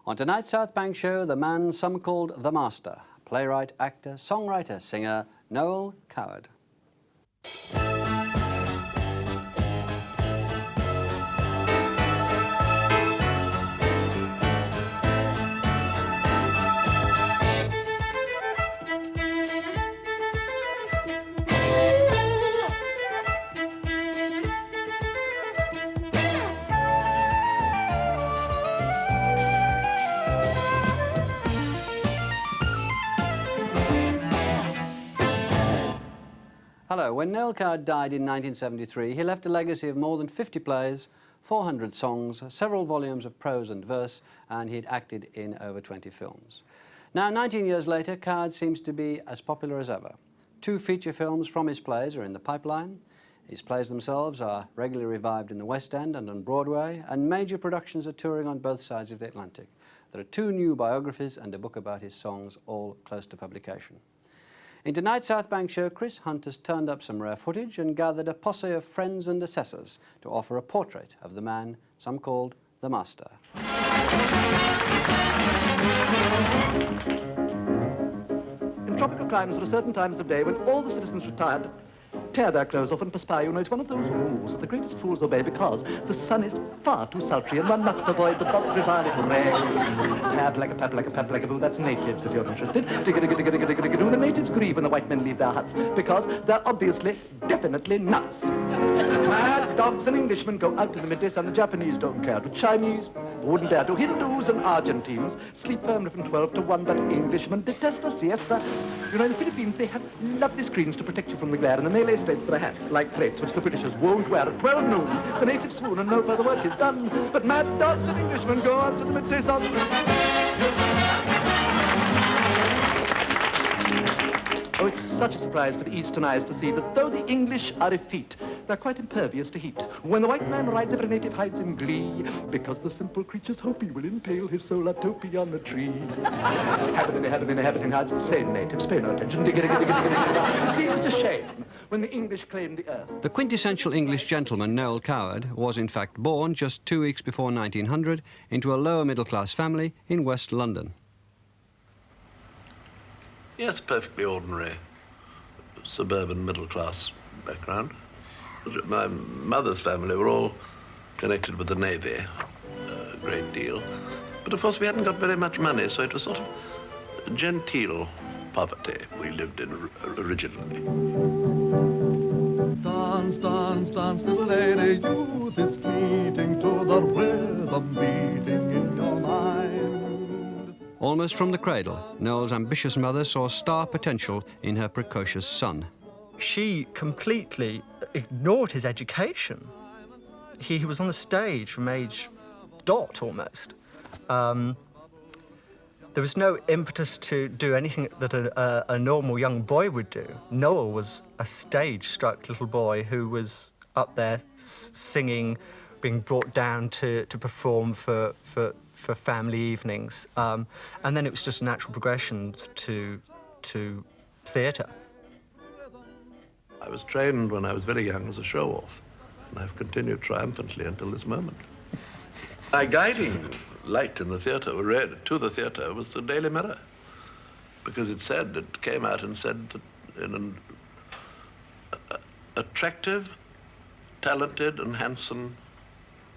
On tonight's South Bank show, the man some called the Master, playwright, actor, songwriter, singer, Noël Coward. Hello. When Noël Coward died in 1973, he left a legacy of more than 50 plays, 400 songs, several volumes of prose and verse, and he'd acted in over 20 films. Now, 19 years later, Coward seems to be as popular as ever. 2 feature films from his plays are in the pipeline. His plays themselves are regularly revived in the West End and on Broadway, and major productions are touring on both sides of the Atlantic. There are 2 new biographies and a book about his songs, all close to publication. In tonight's South Bank show, Chris Hunt has turned up some rare footage and gathered a posse of friends and assessors to offer a portrait of the man some called the Master. In tropical climes, there are certain times of day when all the citizens retired tear their clothes off and perspire. You know, it's one of those rules that the greatest fools obey because the sun is far too sultry and one must avoid the bottom violet rain. Pap like a pap like a pap like a boo, that's natives if you're interested. The natives grieve when the white men leave their huts because they're obviously, definitely nuts. Mad dogs and Englishmen go out in the midday sun. The Japanese don't care. The Chinese wouldn't dare to. Hindus and Argentines sleep firmly from 12 to 1, but Englishmen detest a siesta. You know, in the Philippines, they have lovely screens to protect you from the glare, and the Malay states there are hats, like plates, which the Britishers won't wear at 12 noon. The natives swoon and no further work is done, but mad dogs and Englishmen go out to the midday sun. Oh, it's such a surprise for the Eastern eyes to see that though the English are effete, they're quite impervious to heat. When the white man rides, every native hides in glee, because the simple creature's hope he will impale his solar topee on the tree. Inhabiting hides the same natives, pay no attention. See, it's a shame when the English claim the earth. The quintessential English gentleman, Noël Coward, was in fact born just 2 weeks before 1900 into a lower middle-class family in West London. Yes, perfectly ordinary suburban middle-class background. My mother's family were all connected with the Navy, a great deal. But of course we hadn't got very much money, so it was sort of genteel poverty we lived in originally. Dance, dance, dance, little lady, youth is fleeting to the rhythm beating in your mind. Almost from the cradle, Noel's ambitious mother saw star potential in her precocious son. She completely ignored his education. He was on the stage from age dot almost. There was no impetus to do anything that a normal young boy would do. Noël was a stage-struck little boy who was up there singing, being brought down to perform for family evenings. And then it was just a natural progression to theatre. I was trained when I was very young as a show-off, and I've continued triumphantly until this moment. My guiding light in the theatre, to the theatre, was the Daily Mirror, because it came out and said that in an attractive, talented and handsome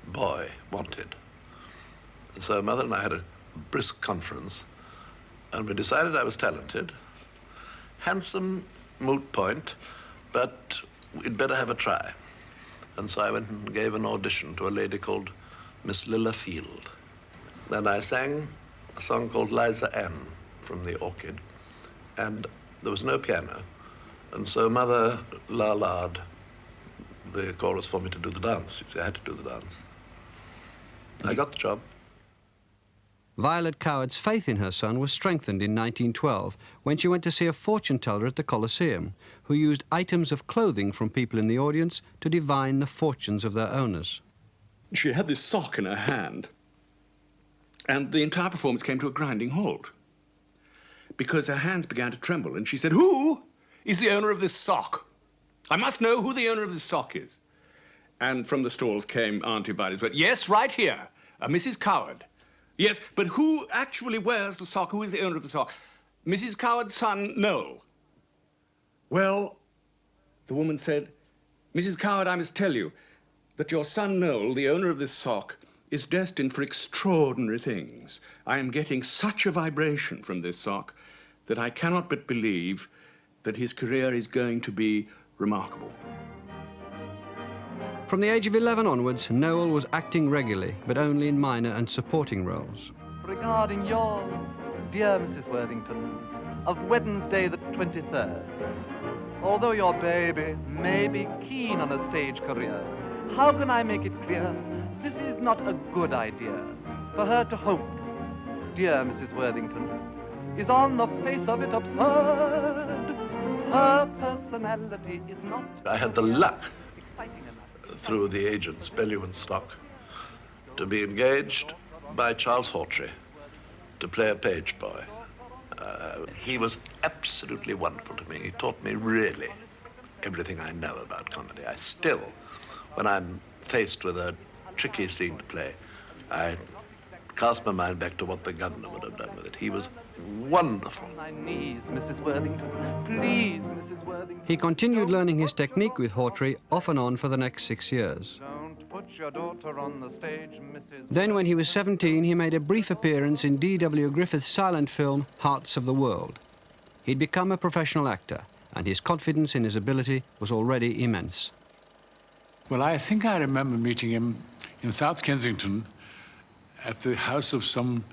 boy wanted. So Mother and I had a brisk conference, and we decided I was talented, handsome, moot point, but we'd better have a try. And so I went and gave an audition to a lady called Miss Lilla Field. Then I sang a song called Liza Ann from the Orchid, and there was no piano, and so Mother la-la'd the chorus for me to do the dance. You see, I had to do the dance. I got the job. Violet Coward's faith in her son was strengthened in 1912 when she went to see a fortune teller at the Colosseum who used items of clothing from people in the audience to divine the fortunes of their owners. She had this sock in her hand, and the entire performance came to a grinding halt because her hands began to tremble, and she said, "Who is the owner of this sock? I must know who the owner of this sock is." And from the stalls came Auntie Violet's word, "Yes, right here, Mrs. Coward. Yes, but who actually wears the sock? Who is the owner of the sock? Mrs. Coward's son, Noel. Well, the woman said, Mrs. Coward, I must tell you that your son Noel, the owner of this sock, is destined for extraordinary things. I am getting such a vibration from this sock that I cannot but believe that his career is going to be remarkable. From the age of 11 onwards, Noel was acting regularly, but only in minor and supporting roles. Regarding your dear Mrs. Worthington, of Wednesday the 23rd. Although your baby may be keen on a stage career, how can I make it clear this is not a good idea for her to hope, dear Mrs. Worthington, is on the face of it absurd. Her personality is not... I had the luck exciting enough. through the agents, Bellew and Stock, to be engaged by Charles Hawtrey to play a page boy. He was absolutely wonderful to me. He taught me really everything I know about comedy. I still, when I'm faced with a tricky scene to play, I cast my mind back to what the governor would have done with it. He was wonderful. On my knees, Mrs. Worthington. Please, Mrs. Worthington. He continued learning his technique with Hawtrey off and on for the next 6 years. Don't put your daughter on the stage, Mrs. Then, when he was 17, he made a brief appearance in D.W. Griffith's silent film, Hearts of the World. He'd become a professional actor, and his confidence in his ability was already immense. Well, I think I remember meeting him in South Kensington at the house of some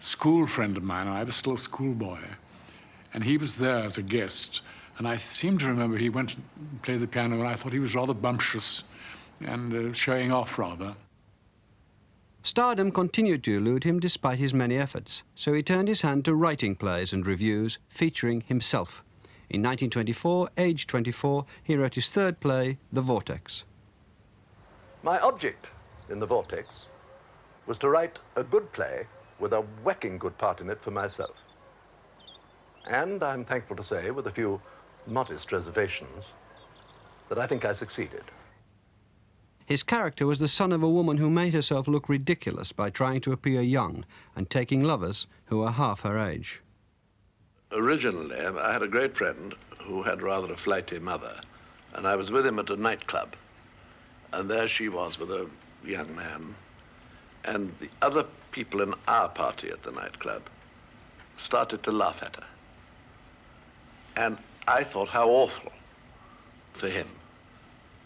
school friend of mine. I was still a schoolboy, and he was there as a guest. And I seem to remember he went and played the piano, and I thought he was rather bumptious and showing off, rather. Stardom continued to elude him despite his many efforts, so he turned his hand to writing plays and reviews featuring himself. In 1924, aged 24, he wrote his third play, The Vortex. My object in The Vortex was to write a good play with a whacking good part in it for myself. And I'm thankful to say, with a few modest reservations, that I think I succeeded. His character was the son of a woman who made herself look ridiculous by trying to appear young and taking lovers who were half her age. Originally, I had a great friend who had rather a flighty mother, and I was with him at a nightclub, and there she was with a young man, and the other people in our party at the nightclub started to laugh at her. And I thought how awful for him.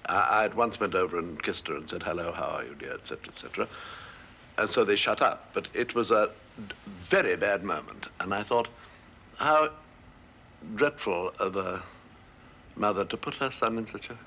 I'd once went over and kissed her and said, hello, how are you, dear, etc., etc. And so they shut up. But it was a very bad moment. And I thought, how dreadful of a mother to put her son in such a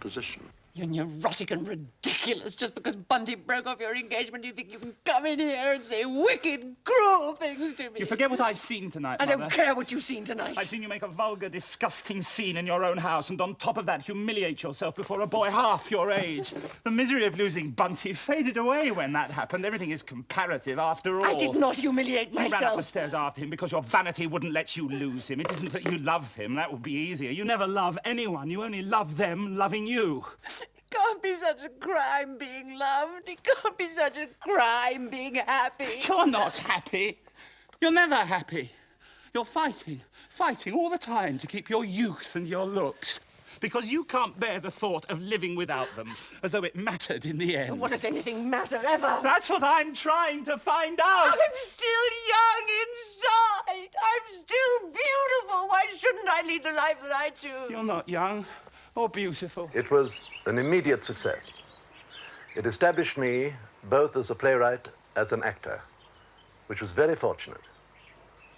position. You're neurotic and ridiculous. Just because Bunty broke off your engagement, you think you can come in here and say wicked, cruel things to me. You forget what I've seen tonight, I Mother. don't care what you've seen tonight. I've seen you make a vulgar, disgusting scene in your own house, and on top of that, humiliate yourself before a boy half your age. The misery of losing Bunty faded away when that happened. Everything is comparative, after all. I did not humiliate You ran up the myself. stairs after him because your vanity wouldn't let you lose him. It isn't that you love him. That would be easier. You never love anyone. You only love them loving you. It can't be such a crime being loved. It can't be such a crime being happy. You're not happy. You're never happy. You're fighting all the time to keep your youth and your looks. Because you can't bear the thought of living without them, as though it mattered in the end. What does anything matter ever? That's what I'm trying to find out. I'm still young inside. I'm still beautiful. Why shouldn't I lead the life that I choose? You're not young or beautiful. It was an immediate success. It established me both as a playwright, as an actor, which was very fortunate,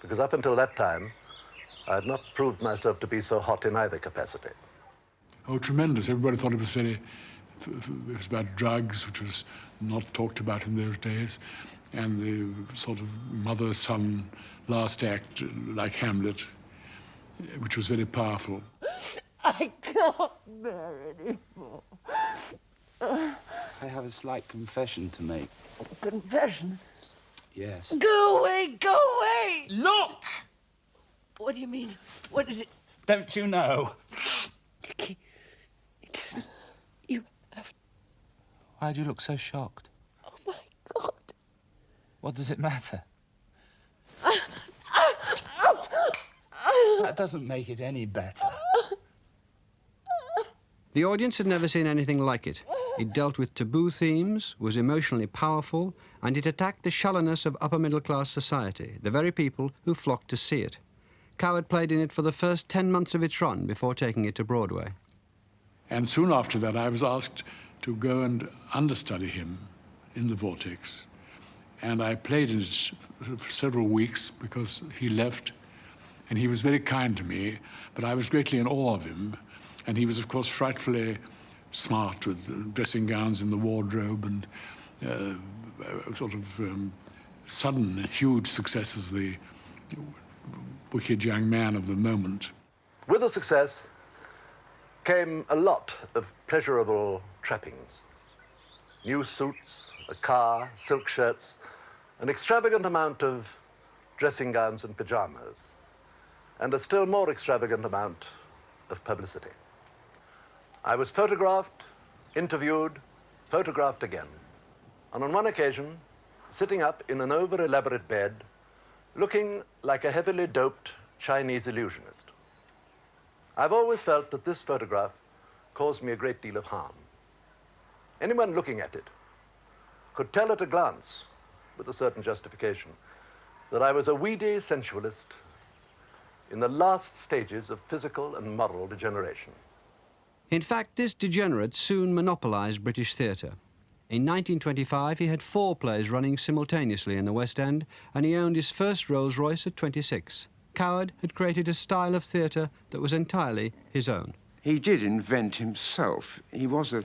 because up until that time, I had not proved myself to be so hot in either capacity. Oh, tremendous. Everybody thought it was it was about drugs, which was not talked about in those days, and the sort of mother-son last act, like Hamlet, which was very powerful. I can't bear anymore. I have a slight confession to make. Confession? Yes. Go away! Go away! Look! What do you mean? What is it? Don't you know? Nicky, it isn't... You have... Why do you look so shocked? Oh, my God. What does it matter? That doesn't make it any better. The audience had never seen anything like it. It dealt with taboo themes, was emotionally powerful, and it attacked the shallowness of upper-middle-class society, the very people who flocked to see it. Coward played in it for the first 10 months of its run before taking it to Broadway. And soon after that, I was asked to go and understudy him in The Vortex. And I played in it for several weeks because he left, and he was very kind to me, but I was greatly in awe of him. And he was, of course, frightfully smart with dressing gowns in the wardrobe and sudden, huge success as the wicked young man of the moment. With the success came a lot of pleasurable trappings. New suits, a car, silk shirts, an extravagant amount of dressing gowns and pajamas, and a still more extravagant amount of publicity. I was photographed, interviewed, photographed again. And on one occasion, sitting up in an over-elaborate bed, looking like a heavily doped Chinese illusionist. I've always felt that this photograph caused me a great deal of harm. Anyone looking at it could tell at a glance, with a certain justification, that I was a weedy sensualist in the last stages of physical and moral degeneration. In fact, this degenerate soon monopolised British theatre. In 1925, he had 4 plays running simultaneously in the West End, and he owned his first Rolls-Royce at 26. Coward had created a style of theatre that was entirely his own. He did invent himself. He was a...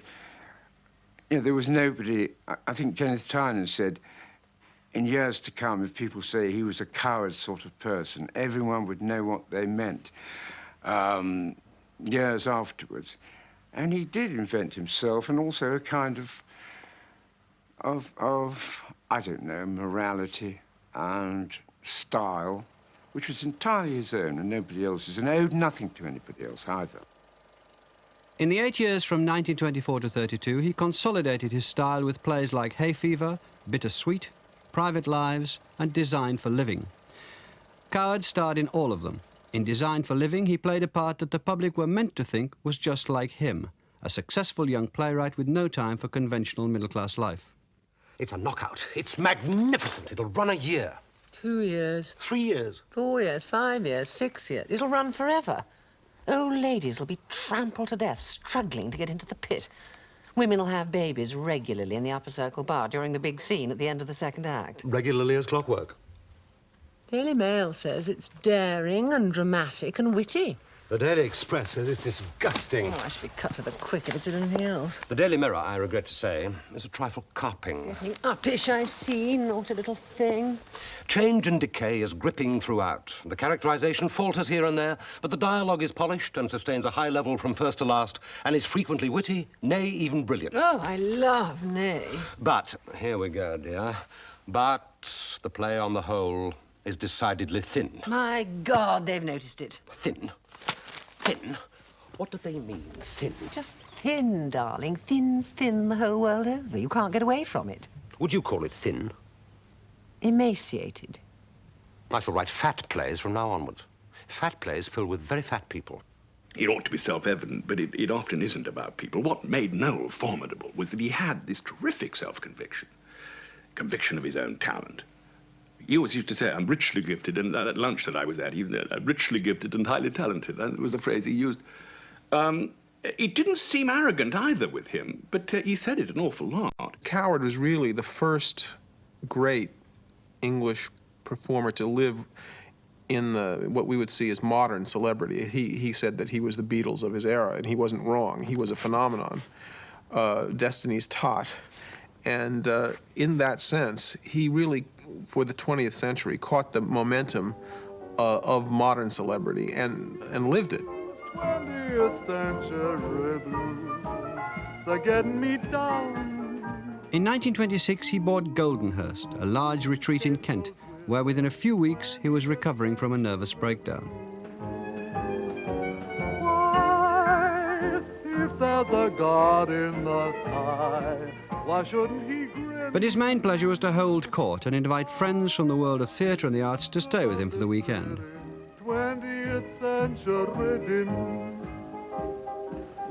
You know, there was nobody... I think Kenneth Tynan said, in years to come, if people say he was a coward sort of person, everyone would know what they meant years afterwards. And he did invent himself, and also a kind of I don't know, morality and style, which was entirely his own and nobody else's, and owed nothing to anybody else either. In the 8 years from 1924 to 32, he consolidated his style with plays like Hay Fever, Bittersweet, Private Lives, and Design for Living. Coward starred in all of them. In Design for Living, he played a part that the public were meant to think was just like him, a successful young playwright with no time for conventional middle-class life. It's a knockout. It's magnificent. It'll run a year. 2 years. 3 years. 4 years, 5 years, 6 years. It'll run forever. Old ladies will be trampled to death, struggling to get into the pit. Women will have babies regularly in the upper circle bar during the big scene at the end of the second act. Regularly as clockwork. Daily Mail says it's daring and dramatic and witty. The Daily Express says it's disgusting. Oh, I should be cut to the quick if it's anything else. The Daily Mirror, I regret to say, is a trifle carping. Getting uppish, I see. Naughty little thing. Change and decay is gripping throughout. The characterization falters here and there, but the dialogue is polished and sustains a high level from first to last, and is frequently witty, nay, even brilliant. Oh, I love nay. But, here we go, dear, but the play on the whole is decidedly thin. My God, they've noticed it. Thin? Thin? What do they mean, thin? Just thin, darling. Thin's thin the whole world over. You can't get away from it. Would you call it thin? Emaciated. I shall write fat plays from now onwards. Fat plays filled with very fat people. It ought to be self-evident, but it often isn't about people. What made Noel formidable was that he had this terrific self-conviction, conviction of his own talent. He always used to say, I'm richly gifted, and at lunch that I was at, he richly gifted and highly talented. That was the phrase he used. It didn't seem arrogant either with him, but he said it an awful lot. Coward was really the first great English performer to live in what we would see as modern celebrity. He said that he was the Beatles of his era, and he wasn't wrong. He was a phenomenon, Destiny's tot. And in that sense, he really, for the 20th century, caught the momentum of modern celebrity and lived it. 20th century blues, they're getting me down. In 1926, he bought Goldenhurst, a large retreat in Kent, where within a few weeks he was recovering from a nervous breakdown. Why, if there's a God in the sky, why shouldn't he grin But his main pleasure was to hold court and invite friends from the world of theatre and the arts to stay with him for the weekend. 20th century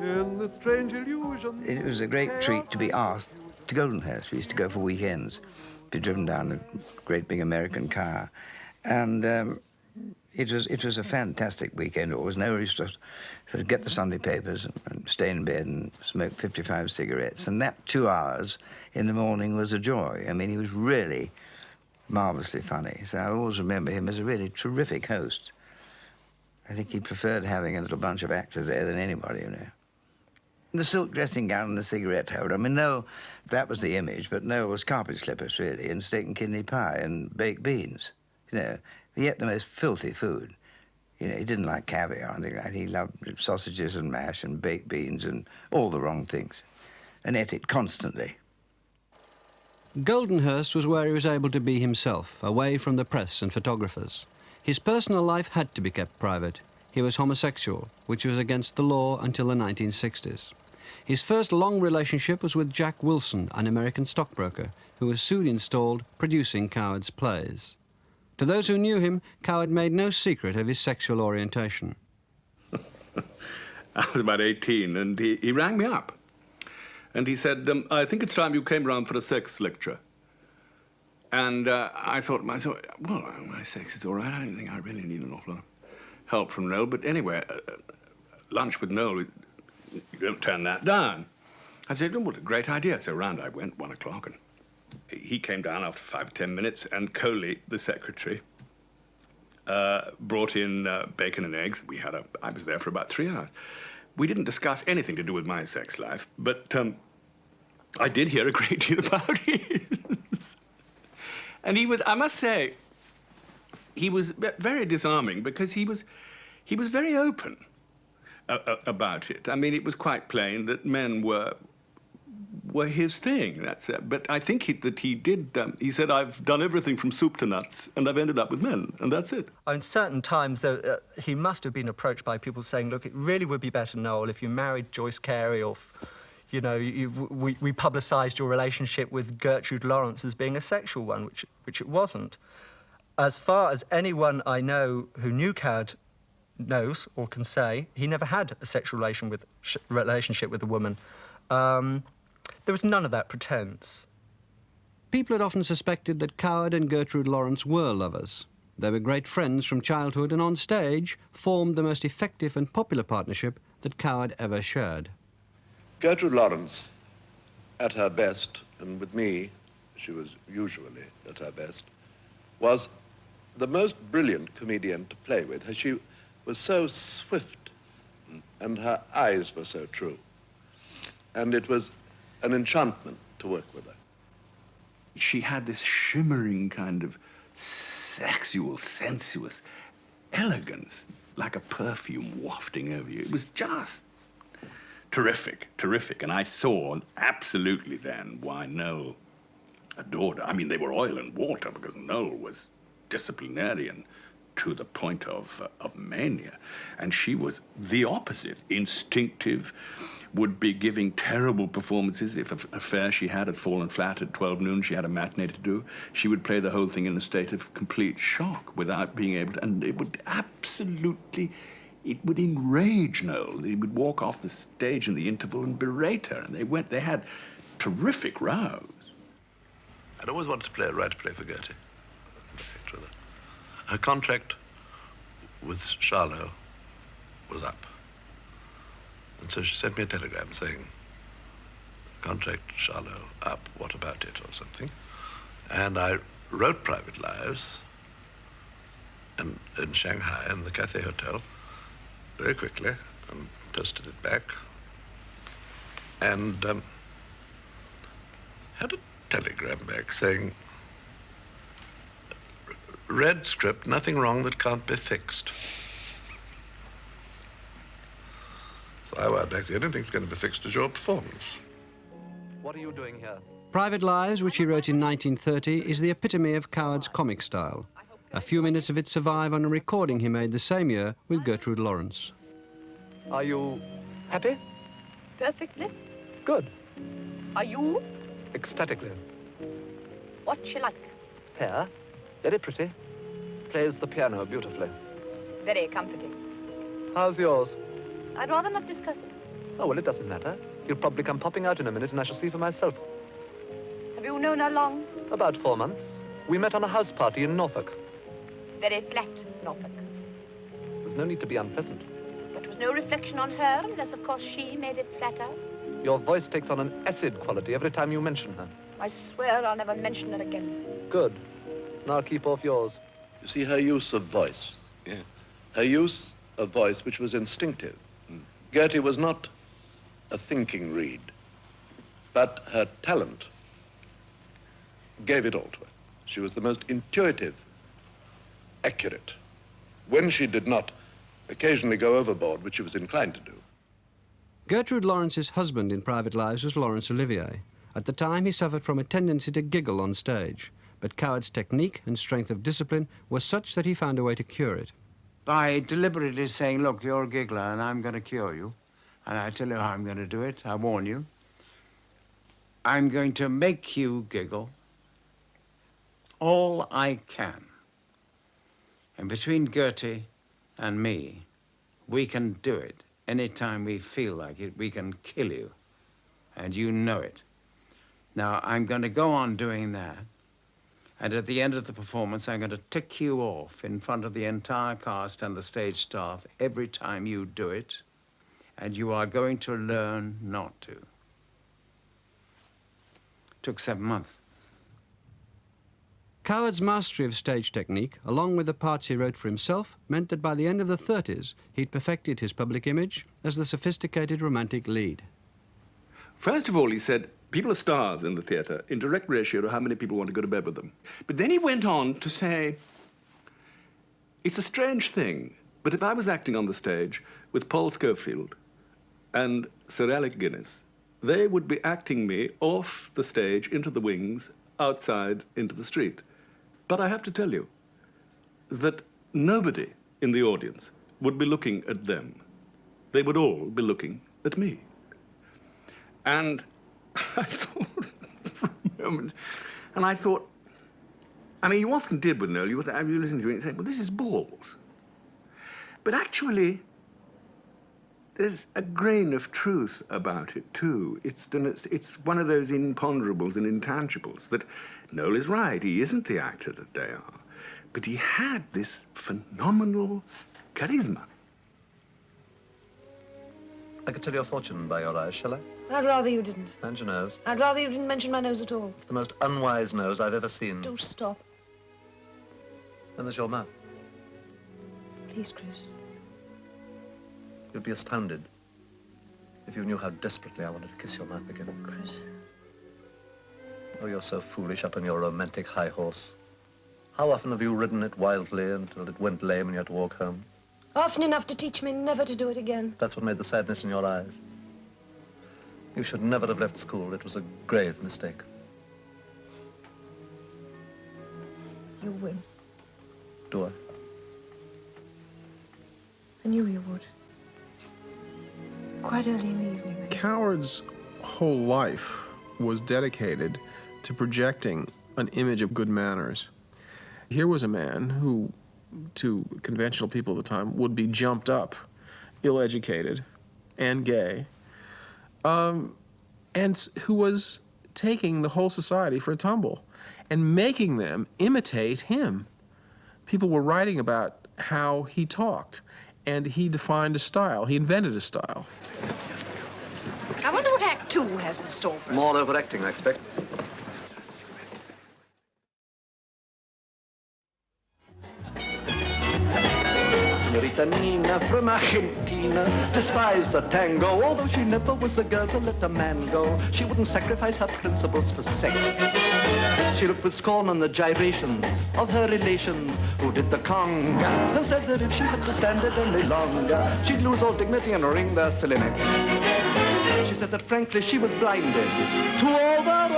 in the strange illusion. It was a great treat to be asked to Goldenhurst. We used to go for weekends, be driven down a great big American car. And it was a fantastic weekend. It was no use just sort of get the Sunday papers and stay in bed and smoke 55 cigarettes. And that 2 hours in the morning was a joy. I mean, he was really marvelously funny. So I always remember him as a really terrific host. I think he preferred having a little bunch of actors there than anybody, you know. The silk dressing gown and the cigarette holder. I mean, Noel, that was the image, but Noel was carpet slippers, really, and steak and kidney pie and baked beans. You know, he ate the most filthy food. You know, he didn't like caviar or anything like that. He loved sausages and mash and baked beans and all the wrong things, and ate it constantly. Goldenhurst was where he was able to be himself, away from the press and photographers. His personal life had to be kept private. He was homosexual, which was against the law until the 1960s. His first long relationship was with Jack Wilson, an American stockbroker, who was soon installed producing Coward's plays. To those who knew him, Coward made no secret of his sexual orientation. I was about 18, and he rang me up. And he said, I think it's time you came round for a sex lecture. And I thought to myself, well, my sex is all right. I don't think I really need an awful lot of help from Noel. But anyway, lunch with Noel, you don't turn that down. I said, oh, what a great idea. So round I went, 1 o'clock, and he came down after 5 or 10 minutes, and Coley, the secretary, brought in bacon and eggs. I was there for about 3 hours. We didn't discuss anything to do with my sex life, but I did hear a great deal about it. And he was, I must say, he was very disarming because he was very open about it. I mean, it was quite plain that men were his thing. That's it. But I think he said, I've done everything from soup to nuts, and I've ended up with men, and that's it. In certain times, though, he must have been approached by people saying, look, it really would be better, Noel, if you married Joyce Carey, or, you know, we publicised your relationship with Gertrude Lawrence as being a sexual one, which it wasn't. As far as anyone I know who knew Coward knows or can say, he never had a sexual relationship with a woman. There was none of that pretense. People had often suspected that Coward and Gertrude Lawrence were lovers. They were great friends from childhood and on stage formed the most effective and popular partnership that Coward ever shared. Gertrude Lawrence, at her best, and with me, she was usually at her best, was the most brilliant comedian to play with. She was so swift, and her eyes were so true. And it was an enchantment to work with her. She had this shimmering kind of sexual, sensuous elegance, like a perfume wafting over you. It was just terrific, terrific. And I saw absolutely then why Noel adored her. I mean, they were oil and water because Noel was disciplinarian to the point of mania. And she was the opposite, instinctive, would be giving terrible performances. If an affair she had fallen flat at 12 noon, she had a matinee to do, she would play the whole thing in a state of complete shock without being able to, and it would absolutely, it would enrage Noel. He would walk off the stage in the interval and berate her, and they had terrific rows. I'd always wanted to write a play for Gertie. Her contract with Charlot was up. And so she sent me a telegram saying, contract Charlot up, what about it, or something. And I wrote Private Lives in Shanghai in the Cathay Hotel very quickly and posted it back. And had a telegram back saying, read script, nothing wrong that can't be fixed. So I went back, the only thing that's going to be fixed is your performance. What are you doing here? Private Lives, which he wrote in 1930, is the epitome of Coward's comic style. A few minutes of it survive on a recording he made the same year with Gertrude Lawrence. Are you happy? Perfectly. Good. Are you? Ecstatically. What's she like? Fair, very pretty. Plays the piano beautifully. Very comforting. How's yours? I'd rather not discuss it. Oh, well, it doesn't matter. He'll probably come popping out in a minute and I shall see for myself. Have you known her long? About 4 months. We met on a house party in Norfolk. Very flat, Norfolk. There's no need to be unpleasant. That was no reflection on her, unless, of course, she made it flatter. Your voice takes on an acid quality every time you mention her. I swear I'll never mention her again. Good. Now keep off yours. You see, her use of voice. Yeah. Her use of voice, which was instinctive. Gertie was not a thinking reed, but her talent gave it all to her. She was the most intuitive, accurate, when she did not occasionally go overboard, which she was inclined to do. Gertrude Lawrence's husband in private lives was Laurence Olivier. At the time, he suffered from a tendency to giggle on stage, but Coward's technique and strength of discipline was such that he found a way to cure it. By deliberately saying, look, you're a giggler and I'm going to cure you, and I tell you how I'm going to do it, I warn you. I'm going to make you giggle all I can. And between Gertie and me, we can do it. Anytime we feel like it, we can kill you. And you know it. Now, I'm going to go on doing that. And at the end of the performance, I'm going to tick you off in front of the entire cast and the stage staff every time you do it. And you are going to learn not to. Took 7 months. Coward's mastery of stage technique, along with the parts he wrote for himself, meant that by the end of the 30s, he'd perfected his public image as the sophisticated romantic lead. First of all, he said, people are stars in the theatre in direct ratio to how many people want to go to bed with them. But then he went on to say, it's a strange thing, but if I was acting on the stage with Paul Schofield and Sir Alec Guinness, they would be acting me off the stage into the wings, outside into the street. But I have to tell you that nobody in the audience would be looking at them. They would all be looking at me. And I thought for a moment, and I thought, I mean, you often did with Noel, you listen to it and say, well, this is balls. But actually, there's a grain of truth about it, too. It's one of those imponderables and intangibles that Noel is right. He isn't the actor that they are. But he had this phenomenal charisma. I could tell your fortune by your eyes, shall I? I'd rather you didn't. And your nose. I'd rather you didn't mention my nose at all. It's the most unwise nose I've ever seen. Do stop. And there's your mouth. Please, Chris. You'd be astounded if you knew how desperately I wanted to kiss your mouth again. Chris. Oh, you're so foolish up on your romantic high horse. How often have you ridden it wildly until it went lame and you had to walk home? Often enough to teach me never to do it again. That's what made the sadness in your eyes. You should never have left school. It was a grave mistake. You will. Do I? I knew you would. Quite early in the evening. Coward's whole life was dedicated to projecting an image of good manners. Here was a man who, to conventional people at the time, would be jumped up, ill-educated, and gay, and who was taking the whole society for a tumble and making them imitate him. People were writing about how he talked, and he defined a style. He invented a style. I wonder what Act 2 has in store for us. More overacting, I expect. Senorita Nina from Argentina despised the tango, although she never was a girl to let a man go. She wouldn't sacrifice her principles for sex. She looked with scorn on the gyrations of her relations who did the conga, and said that if she had to stand it any longer, she'd lose all dignity and wring their silly neck. She said that frankly she was blinded to all that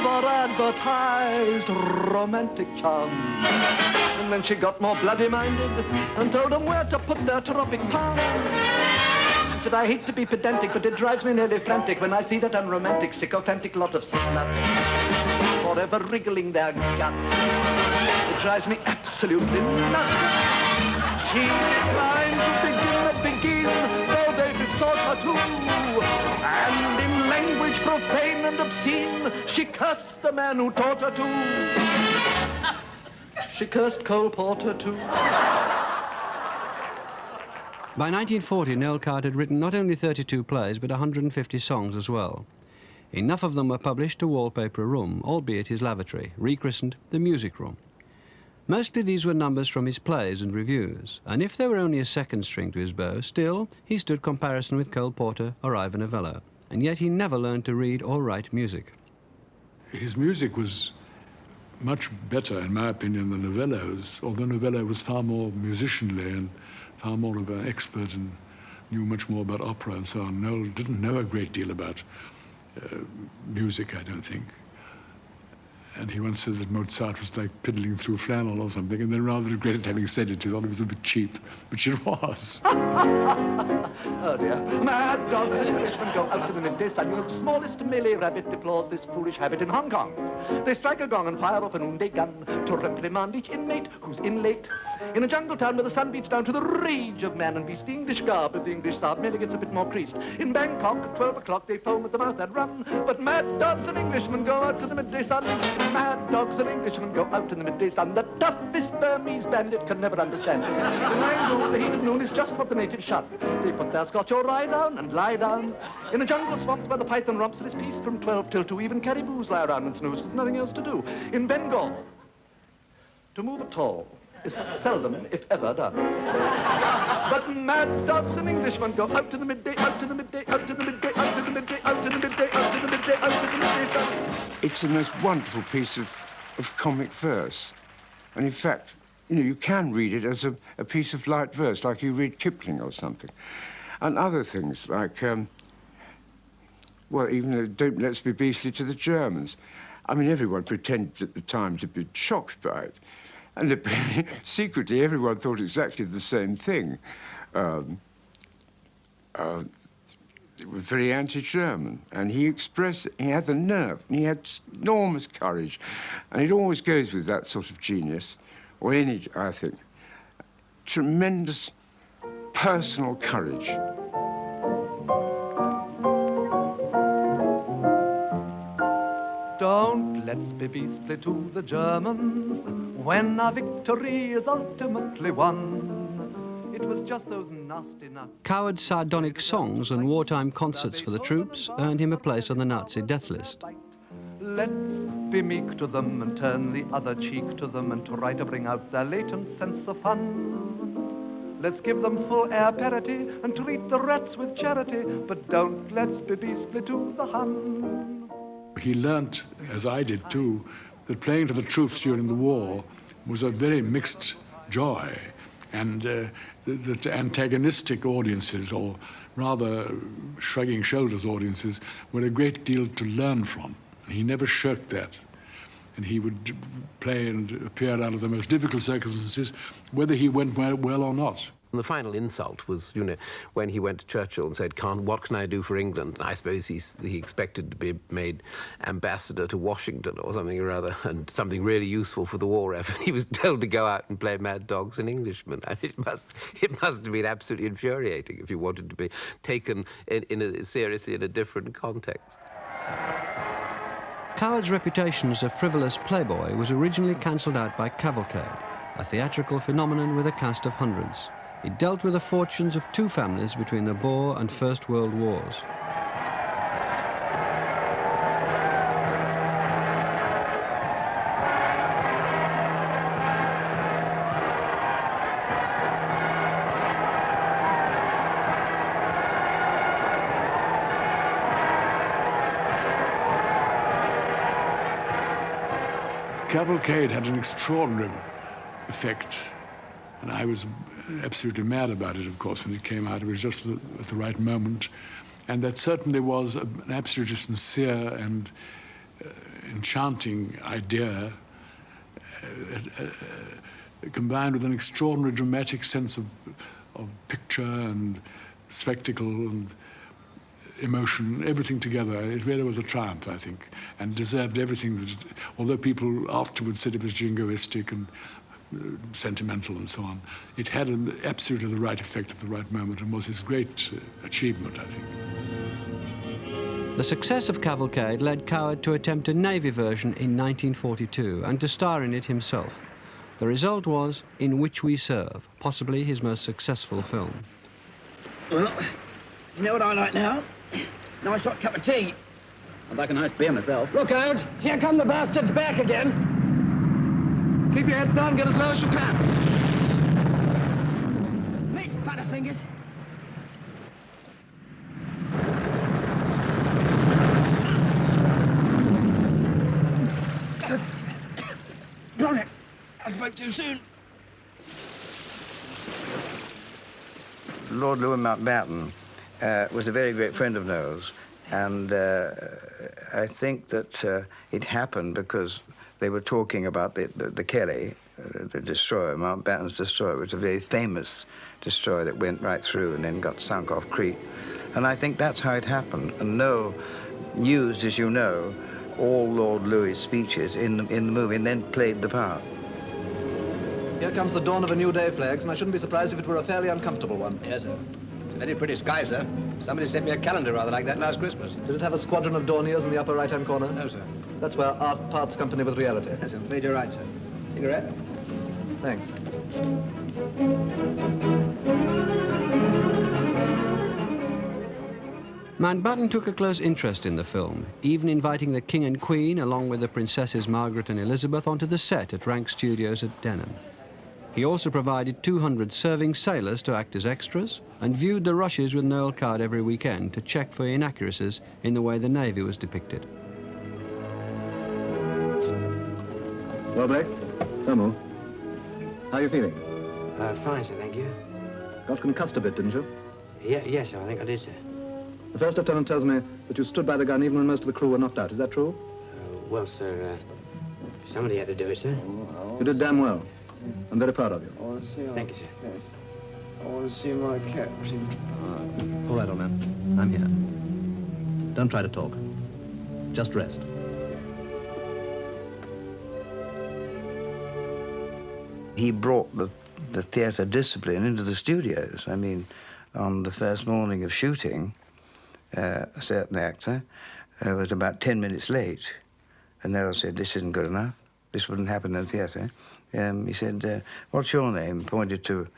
over-advertised romantic charm. And then she got more bloody-minded and told them where to put their tropic palm. She said, I hate to be pedantic, but it drives me nearly frantic when I see that unromantic, sycophantic lot of sluts. forever wriggling their guts. It drives me absolutely nuts. She declined to begin, though they besought her to. And in language profane and obscene, she cursed the man who taught her to. She cursed Cole Porter too. By 1940, Noël Coward had written not only 32 plays, but 150 songs as well. Enough of them were published to wallpaper a room, albeit his lavatory, rechristened the Music Room. Mostly these were numbers from his plays and reviews, and if they were only a second string to his bow, still he stood comparison with Cole Porter or Ivor Novello, and yet he never learned to read or write music. His music was much better, in my opinion, than Novello's, although Novello was far more musicianly and far more of an expert and knew much more about opera and so on. Noël didn't know a great deal about music, I don't think. And he once said that Mozart was like piddling through flannel or something, and then rather regretted having said it. He thought it was a bit cheap, which it was. Oh dear. Mad dogs and Englishmen go out to the midday sun. You know, the smallest Malay rabbit deplores this foolish habit in Hong Kong. They strike a gong and fire off an noonday gun to reprimand each inmate who's in late. In a jungle town where the sun beats down to the rage of man and beast, the English garb of the English Saab merely gets a bit more creased. In Bangkok, at 12 o'clock, they foam at the mouth and run. But mad dogs and Englishmen go out to the midday sun. Mad dogs and Englishmen go out in the midday sun. The toughest Burmese bandit can never understand. In Rangoon, the heat of noon is just what the natives shun. They put their Scotch or rye down and lie down. In the jungle swamps where the python romps, there is peace from 12 till 2. Even caribous lie around and snooze with nothing else to do. In Bengal, to move at all is seldom, if ever, done. But mad dogs and Englishmen go out to the midday, out to the midday, out to the midday, out to the midday, out to the midday, out to the midday, out to the midday sun. It's the most wonderful piece of comic verse. And in fact, you know, you can read it as a piece of light verse, like you read Kipling or something. And other things like, well, even Don't Let's Be Beastly to the Germans. I mean, everyone pretended at the time to be shocked by it. And secretly, everyone thought exactly the same thing. It was very anti-German, and he expressed it. He had the nerve, and he had enormous courage. And it always goes with that sort of genius, or any, I think, tremendous personal courage. Don't let's be beastly to the Germans when our victory is ultimately won. It was just those nasty nuts. Coward's sardonic songs and wartime concerts for the troops earned him a place on the Nazi death list. Let's be meek to them and turn the other cheek to them and try to bring out their latent sense of fun. Let's give them full air parity and treat the rats with charity, but don't let's be beastly to the Hun. He learnt, as I did too, that playing to the troops during the war was a very mixed joy, and that antagonistic audiences, or rather shrugging shoulders audiences, were a great deal to learn from. He never shirked that, and he would play and appear under the most difficult circumstances, whether he went well or not. And the final insult was, you know, when he went to Churchill and said, what can I do for England? And I suppose he expected to be made ambassador to Washington or something or other, and something really useful for the war effort. He was told to go out and play Mad Dogs and Englishmen. I mean, it must have been absolutely infuriating if you wanted to be taken seriously in a different context. Coward's reputation as a frivolous playboy was originally cancelled out by Cavalcade, a theatrical phenomenon with a cast of hundreds. It dealt with the fortunes of two families between the Boer and First World Wars. Cavalcade had an extraordinary effect, and I was absolutely mad about it, of course, when it came out. It was just at the right moment, and that certainly was an absolutely sincere and enchanting idea, combined with an extraordinary dramatic sense of picture and spectacle, and emotion, everything together. It really was a triumph, I think, and deserved everything that it, although people afterwards said it was jingoistic and sentimental and so on, it had absolutely the right effect at the right moment and was his great achievement, I think. The success of Cavalcade led Coward to attempt a Navy version in 1942 and to star in it himself. The result was In Which We Serve, possibly his most successful film. Well, you know what I like now? Nice hot cup of tea. I'd like a nice beer myself. Look out! Here come the bastards back again! Keep your heads down, get as low as you can. Miss Butterfingers. Blown it. I spoke too soon. Lord Louis Mountbatten was a very great friend of Noel's, and I think that it happened because they were talking about the Kelly, the destroyer, Mountbatten's destroyer, which was a very famous destroyer that went right through and then got sunk off Crete. And I think that's how it happened. And Noel used, as you know, all Lord Louis' speeches in the movie and then played the part. Here comes the dawn of a new day, Flags, and I shouldn't be surprised if it were a fairly uncomfortable one. Yes, sir. It's a very pretty sky, sir. Somebody sent me a calendar rather like that last Christmas. Did it have a squadron of Dorniers in the upper right-hand corner? No, sir. That's where art parts company with reality. Yes, I'm afraid you're right, sir. Cigarette? Thanks. Mountbatten took a close interest in the film, even inviting the King and Queen, along with the Princesses Margaret and Elizabeth, onto the set at Rank Studios at Denham. He also provided 200 serving sailors to act as extras and viewed the rushes with Noël Coward every weekend to check for inaccuracies in the way the Navy was depicted. Well, Blake, Thermal, how are you feeling? Fine, sir, thank you. Got concussed a bit, didn't you? Yes, sir, I think I did, sir. The first lieutenant tells me that you stood by the gun even when most of the crew were knocked out. Is that true? Well, sir, somebody had to do it, sir. You did damn well. I'm very proud of you. Thank you, sir. I want to see my captain. All right, old man. I'm here. Don't try to talk. Just rest. He brought the theatre discipline into the studios. I mean, on the first morning of shooting, a certain actor was about 10 minutes late. And Noël said, "This isn't good enough. This wouldn't happen in the theatre." He said, "What's your name?" Pointed to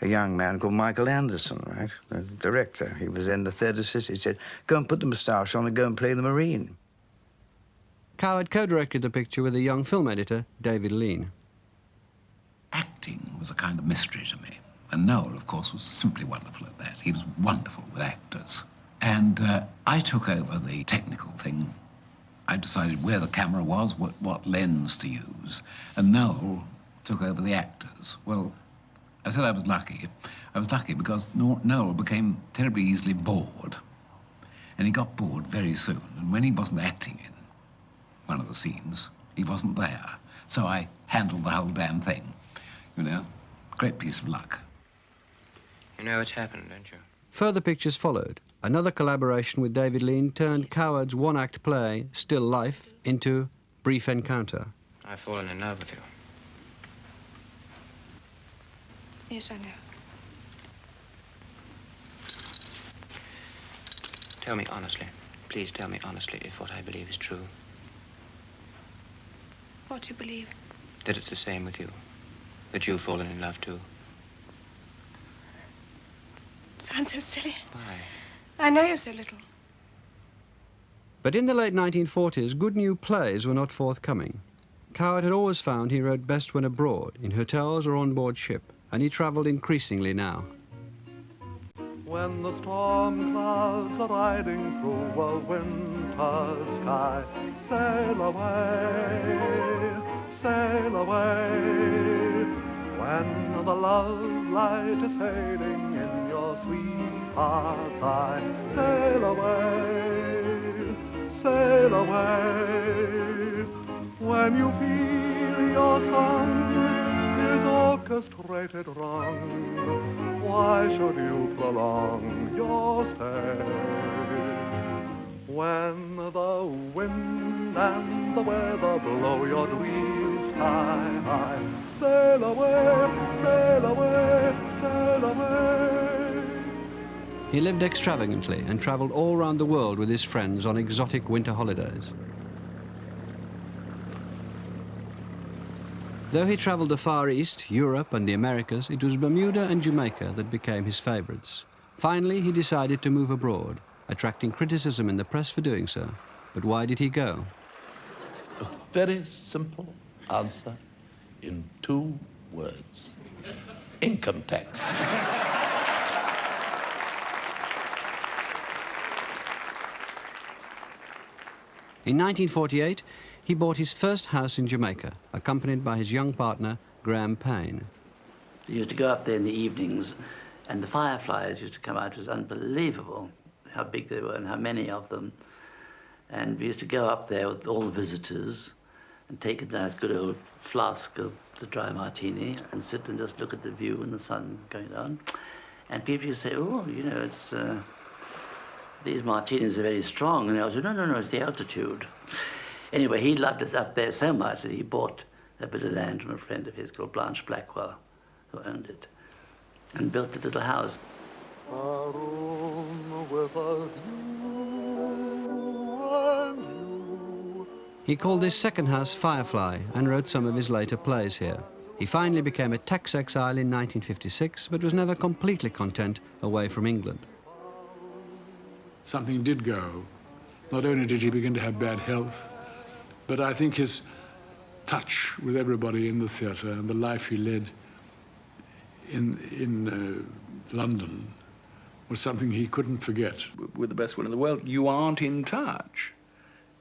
a young man called Michael Anderson, right? The director. He was then the third assistant. He said, "Go and put the moustache on and go and play the Marine." Coward co-directed the picture with a young film editor, David Lean. Acting was a kind of mystery to me. And Noël, of course, was simply wonderful at that. He was wonderful with actors. And I took over the technical thing. I decided where the camera was, what lens to use. And Noël took over the actors. Well, I said I was lucky. I was lucky because Noël became terribly easily bored. And he got bored very soon. And when he wasn't acting in one of the scenes, he wasn't there. So I handled the whole damn thing. You know, great piece of luck. You know what's happened, don't you? Further pictures followed. Another collaboration with David Lean turned Coward's one-act play, Still Life, into Brief Encounter. I've fallen in love with you. Yes, I know. Tell me honestly. Please tell me honestly if what I believe is true. What do you believe? That it's the same with you. That you've fallen in love too. Sounds so silly. Why? I know you so little. But in the late 1940s, good new plays were not forthcoming. Coward had always found he wrote best when abroad, in hotels or on board ship, and he travelled increasingly now. When the storm clouds are riding through a winter sky, sail away, sail away. When the love light is fading in your sweetheart's eye, sail away, sail away. When you feel your song is orchestrated wrong, why should you prolong your stay? When the wind and the weather blow your dreams high, high, sail away, sail away, sail away. He lived extravagantly and travelled all around the world with his friends on exotic winter holidays. Though he travelled the Far East, Europe and the Americas, it was Bermuda and Jamaica that became his favourites. Finally, he decided to move abroad, attracting criticism in the press for doing so. But why did he go? A very simple answer in 2 words. Income tax. In 1948, he bought his first house in Jamaica, accompanied by his young partner, Graham Payne. We used to go up there in the evenings, and the fireflies used to come out. It was unbelievable how big they were and how many of them. And we used to go up there with all the visitors and take a nice good old flask of the dry martini and sit and just look at the view and the sun going down. And people used to say, oh, you know, it's, these martinis are very strong. And I said, no, no, no, it's the altitude. Anyway, he loved us up there so much that he bought a bit of land from a friend of his called Blanche Blackwell, who owned it, and built a little house. He called this second house Firefly and wrote some of his later plays here. He finally became a tax exile in 1956, but was never completely content away from England. Something did go. Not only did he begin to have bad health, but I think his touch with everybody in the theatre and the life he led in London was something he couldn't forget. With the best will in the world, you aren't in touch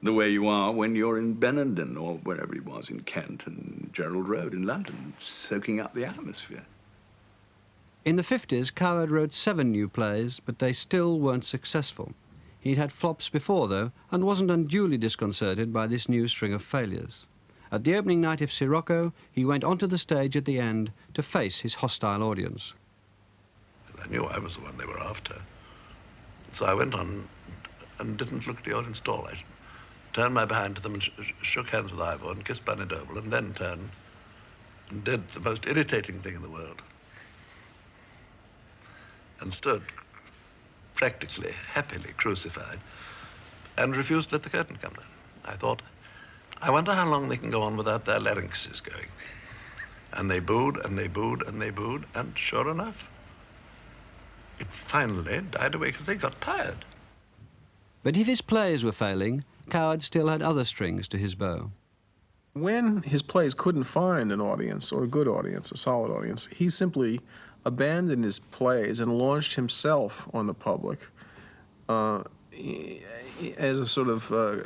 the way you are when you're in Benenden or wherever he was, in Kent and Gerald Road in London, soaking up the atmosphere. In the 50s, Coward wrote 7 new plays, but they still weren't successful. He'd had flops before, though, and wasn't unduly disconcerted by this new string of failures. At the opening night of Sirocco, he went onto the stage at the end to face his hostile audience. I knew I was the one they were after. So I went on and didn't look at the audience at all. I turned my behind to them and shook hands with Ivor and kissed Bunny Doble, and then turned and did the most irritating thing in the world. And stood practically, happily crucified, and refused to let the curtain come down. I thought, I wonder how long they can go on without their larynxes going. And they booed, and they booed, and they booed, and sure enough, it finally died away because they got tired. But if his plays were failing, Coward still had other strings to his bow. When his plays couldn't find an audience, or a good audience, a solid audience, he simply abandoned his plays and launched himself on the public as a sort of a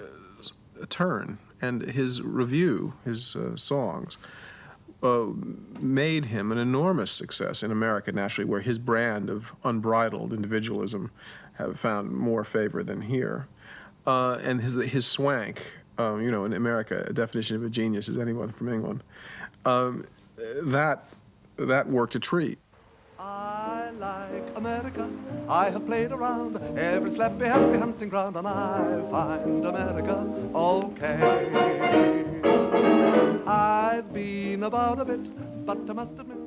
turn. And his review, his songs, made him an enormous success in America, naturally, where his brand of unbridled individualism have found more favor than here. And his swank, you know, in America, a definition of a genius is anyone from England. That worked a treat. I like America. I have played around every slappy, happy hunting ground, and I find America okay. I've been about a bit, but I must admit...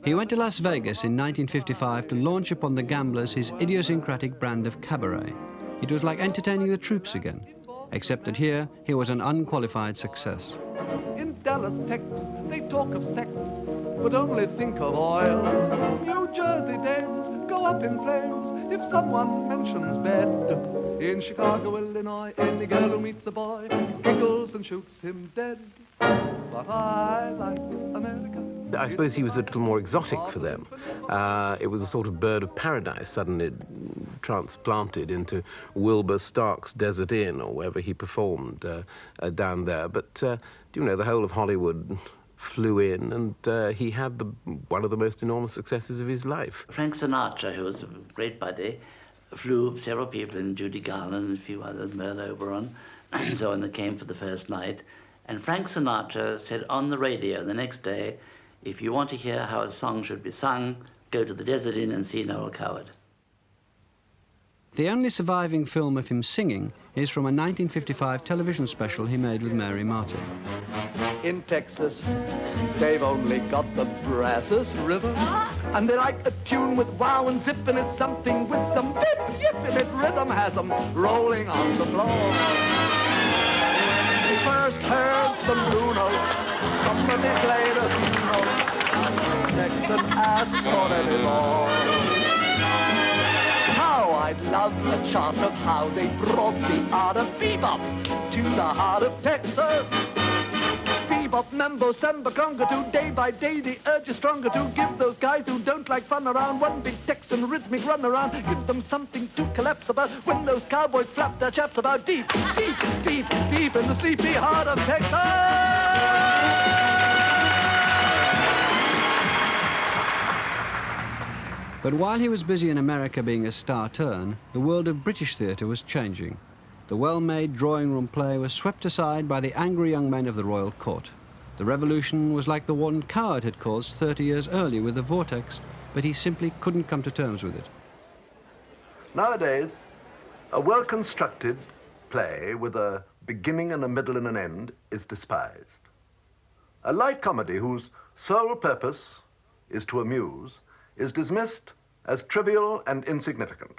He went to Las Vegas in 1955 to launch upon the gamblers his idiosyncratic brand of cabaret. It was like entertaining the troops again, except that here he was an unqualified success. In Dallas, Texas, they talk of sex, but only think of oil. New Jersey dames go up in flames if someone mentions bed. In Chicago, Illinois, any girl who meets a boy giggles and shoots him dead. But I like America. I suppose he was a little more exotic for them. It was a sort of bird of paradise suddenly transplanted into Wilbur Stark's Desert Inn or wherever he performed down there. But, you know, the whole of Hollywood flew in, and he had one of the most enormous successes of his life. Frank Sinatra, who was a great buddy, flew several people in, Judy Garland and a few others, Merle Oberon, and so on, that came for the first night. And Frank Sinatra said on the radio the next day, if you want to hear how a song should be sung, go to the Desert Inn and see Noël Coward. The only surviving film of him singing is from a 1955 television special he made with Mary Martin. In Texas, they've only got the Brazos River, and they like a tune with wow and zip, and it's something with some bip, yip in it. Rhythm has them rolling on the floor. They first heard some blue notes, somebody played a few notes, Texan asked for any more. How I'd love a chart of how they brought the art of bebop to the heart of Texas. Bebop, mambo, samba, conga too. Day by day the urge is stronger to give those guys who don't like fun around one big Texan rhythmic run around. Give them something to collapse about when those cowboys flap their chaps about deep, deep, deep, deep in the sleepy heart of Texas. But while he was busy in America being a star turn, the world of British theatre was changing. The well-made drawing-room play was swept aside by the angry young men of the royal court. The revolution was like the one Coward had caused 30 years earlier with the Vortex, but he simply couldn't come to terms with it. Nowadays, a well-constructed play with a beginning and a middle and an end is despised. A light comedy whose sole purpose is to amuse is dismissed as trivial and insignificant.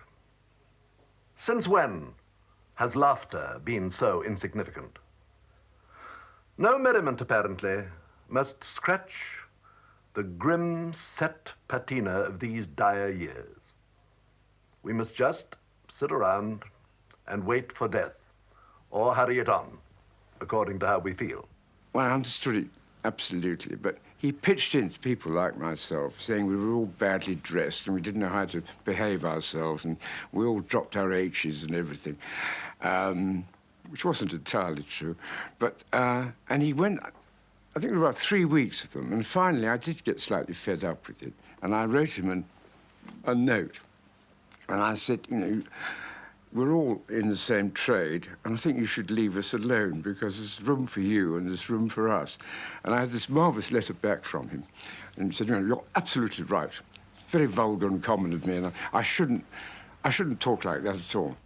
Since when has laughter been so insignificant? No merriment, apparently, must scratch the grim set patina of these dire years. We must just sit around and wait for death, or hurry it on, according to how we feel. Well, I understood it absolutely, but he pitched into people like myself, saying we were all badly dressed and we didn't know how to behave ourselves, and we all dropped our H's and everything, which wasn't entirely true. But, and he went, I think it was about 3 weeks of them, and finally I did get slightly fed up with it, and I wrote him a note, and I said, you know, we're all in the same trade, and I think you should leave us alone because there's room for you and there's room for us. And I had this marvellous letter back from him. And he said, you know, you're absolutely right. It's very vulgar and common of me, and I shouldn't talk like that at all.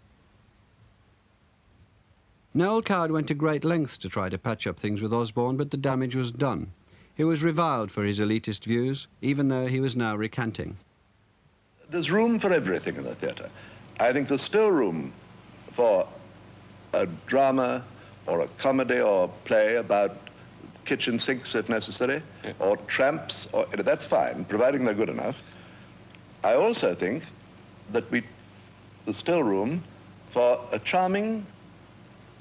Noël Coward went to great lengths to try to patch up things with Osborne, but the damage was done. He was reviled for his elitist views, even though he was now recanting. There's room for everything in the theatre. I think there's still room for a drama or a comedy or play about kitchen sinks, if necessary, or tramps, or that's fine, providing they're good enough. I also think that there's still room for a charming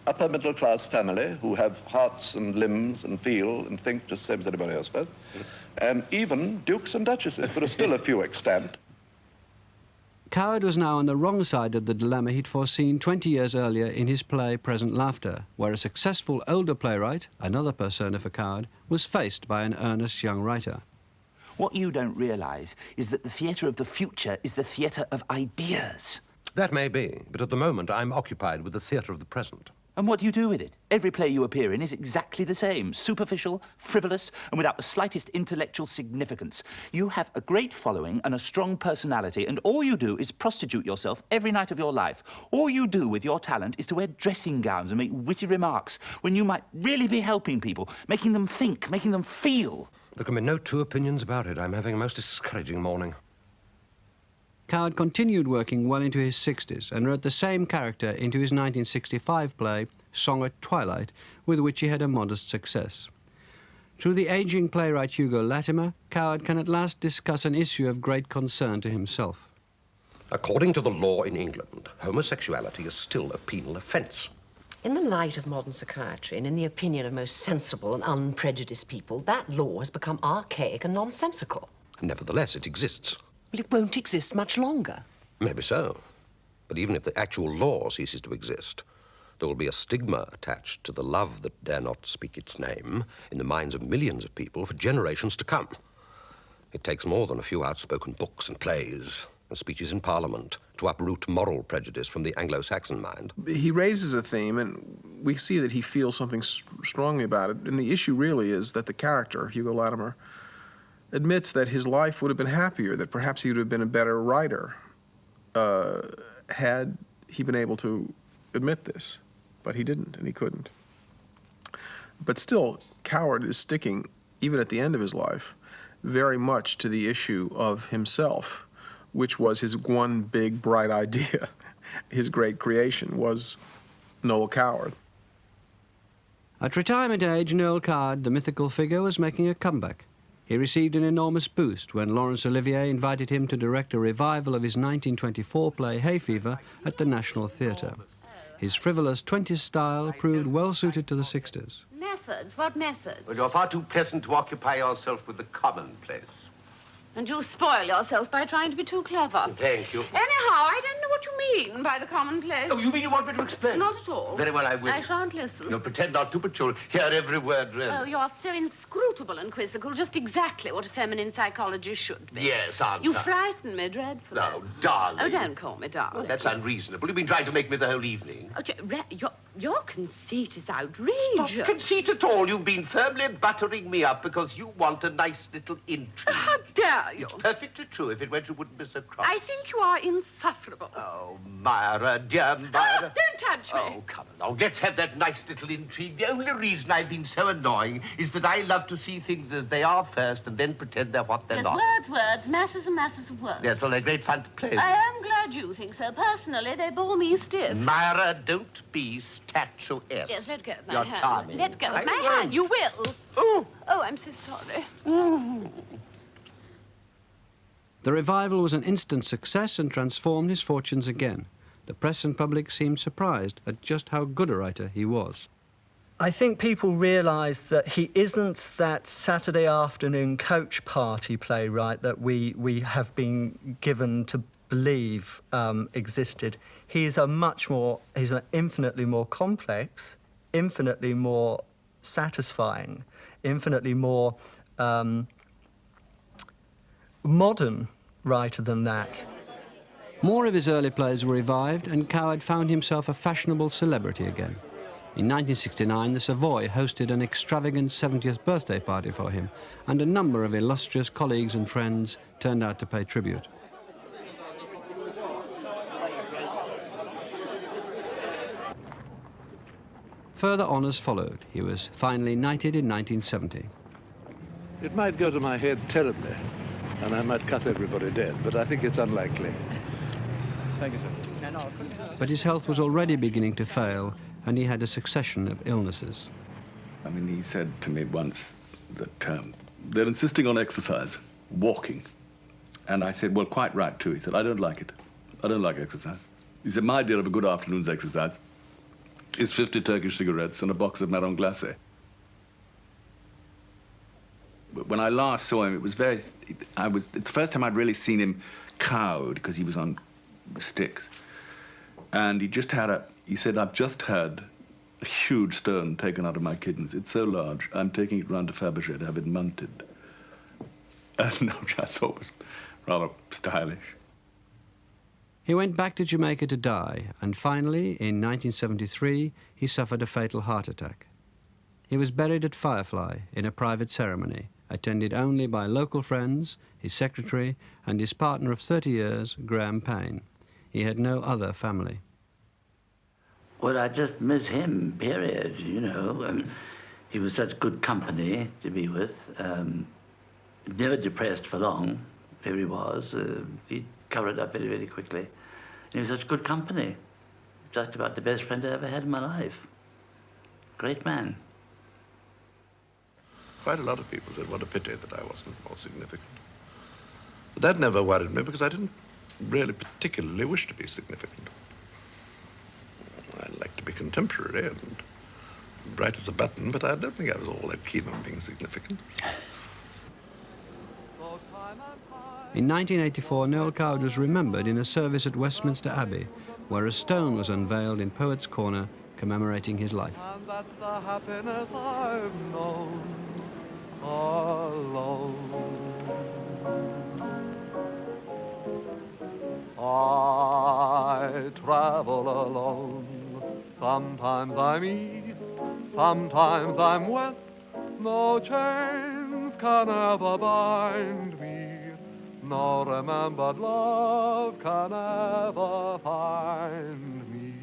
upper middle class family who have hearts and limbs and feel and think just the same as anybody else does, and even dukes and duchesses. There are still a few extant. Coward was now on the wrong side of the dilemma he'd foreseen 20 years earlier in his play Present Laughter, where a successful older playwright, another persona for Coward, was faced by an earnest young writer. What you don't realise is that the theatre of the future is the theatre of ideas. That may be, but at the moment I'm occupied with the theatre of the present. And what do you do with it? Every play you appear in is exactly the same. Superficial, frivolous, and without the slightest intellectual significance. You have a great following and a strong personality, and all you do is prostitute yourself every night of your life. All you do with your talent is to wear dressing gowns and make witty remarks, when you might really be helping people, making them think, making them feel. There can be no two opinions about it. I'm having a most discouraging morning. Coward continued working well into his 60s and wrote the same character into his 1965 play, Song at Twilight, with which he had a modest success. Through the aging playwright Hugo Latimer, Coward can at last discuss an issue of great concern to himself. According to the law in England, homosexuality is still a penal offence. In the light of modern psychiatry and in the opinion of most sensible and unprejudiced people, that law has become archaic and nonsensical. Nevertheless, it exists. Well, it won't exist much longer. Maybe so. But even if the actual law ceases to exist, there will be a stigma attached to the love that dare not speak its name in the minds of millions of people for generations to come. It takes more than a few outspoken books and plays and speeches in Parliament to uproot moral prejudice from the Anglo-Saxon mind. He raises a theme, and we see that he feels something strongly about it. And the issue really is that the character, Hugo Latimer, admits that his life would have been happier, that perhaps he would have been a better writer had he been able to admit this, but he didn't, and he couldn't. But still, Coward is sticking, even at the end of his life, very much to the issue of himself, which was his one big, bright idea. His great creation was Noël Coward. At retirement age, Noël Coward, the mythical figure, was making a comeback. He received an enormous boost when Laurence Olivier invited him to direct a revival of his 1924 play Hay Fever at the National Theatre. His frivolous 20s style proved well suited to the 60s. Methods? What methods? Well, you're far too pleasant to occupy yourself with the commonplace. And you spoil yourself by trying to be too clever. Thank you. Anyhow, I don't know what you mean by the commonplace. Oh, you mean you want me to explain? Not at all. Very well, I will. I shan't listen. No, pretend not to, but you'll hear every word really. Oh, you're so inscrutable and quizzical, just exactly what a feminine psychologist should be. Yes, aren't You I? frighten me dreadfully. Oh, darling. Oh, don't call me darling. Well, that's unreasonable. You've been trying to make me the whole evening. Oh, your conceit is outrageous. Not conceit at all. You've been firmly buttering me up because you want a nice little intrigue. How dare you? It's perfectly true. If it weren't, you wouldn't be so cross. I think you are insufferable. Oh, Myra, dear Myra. Don't touch me. Oh, come along. Let's have that nice little intrigue. The only reason I've been so annoying is that I love to see things as they are first and then pretend they're what they're Yes, not. words, masses and masses of words. Yes, well, they're great fun to play with. I am glad you think so. Personally, they bore me stiff. Myra, don't be statuesque. Yes, let go of my You're hand. charming. Let go I of my won't. hand. You will. Oh, I'm so sorry. The revival was an instant success and transformed his fortunes again. The press and public seemed surprised at just how good a writer he was. I think people realise that he isn't that Saturday afternoon coach party playwright that we have been given to believe existed. He's an infinitely more complex, infinitely more satisfying, infinitely more modern writer than that. More of his early plays were revived, and Coward found himself a fashionable celebrity again. In 1969, the Savoy hosted an extravagant 70th birthday party for him, and a number of illustrious colleagues and friends turned out to pay tribute. Further honours followed. He was finally knighted in 1970. It might go to my head terribly, and I might cut everybody dead, but I think it's unlikely. Thank you, sir. But his health was already beginning to fail, and he had a succession of illnesses. I mean, he said to me once that they're insisting on exercise, walking. And I said, well, quite right, too. He said, I don't like it. I don't like exercise. He said, my idea of a good afternoon's exercise is 50 Turkish cigarettes and a box of marron glacé. But when I last saw him, it was it's the first time I'd really seen him cowed because he was on sticks. And he said, I've just had a huge stone taken out of my kidneys. It's so large, I'm taking it round to Fabergé to have it mounted. And which I thought was rather stylish. He went back to Jamaica to die, and finally, in 1973, he suffered a fatal heart attack. He was buried at Firefly in a private ceremony, attended only by local friends, his secretary, and his partner of 30 years, Graham Payne. He had no other family. Well, I just miss him, period, you know. He was such good company to be with. Never depressed for long, there he was. He covered it up very, very quickly. And he was such good company. Just about the best friend I ever had in my life. Great man. Quite a lot of people said, what a pity that I wasn't more significant. But that never worried me because I didn't really particularly wish to be significant. I'd like to be contemporary and bright as a button, but I don't think I was all that keen on being significant. In 1984, Noël Coward was remembered in a service at Westminster Abbey, where a stone was unveiled in Poets' Corner commemorating his life. And that's the happiness I've known alone. I travel alone. Sometimes I'm east, sometimes I'm west. No chains can ever bind me. no remembered love can ever find me.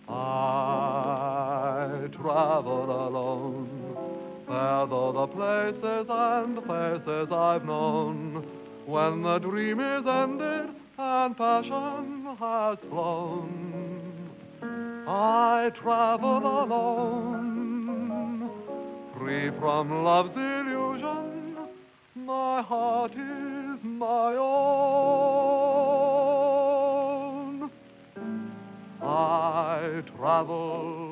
I travel alone, fair though the places and faces I've known. When the dream is ended and passion has flown, I travel alone, free from love's illusion. My heart is my own. I travel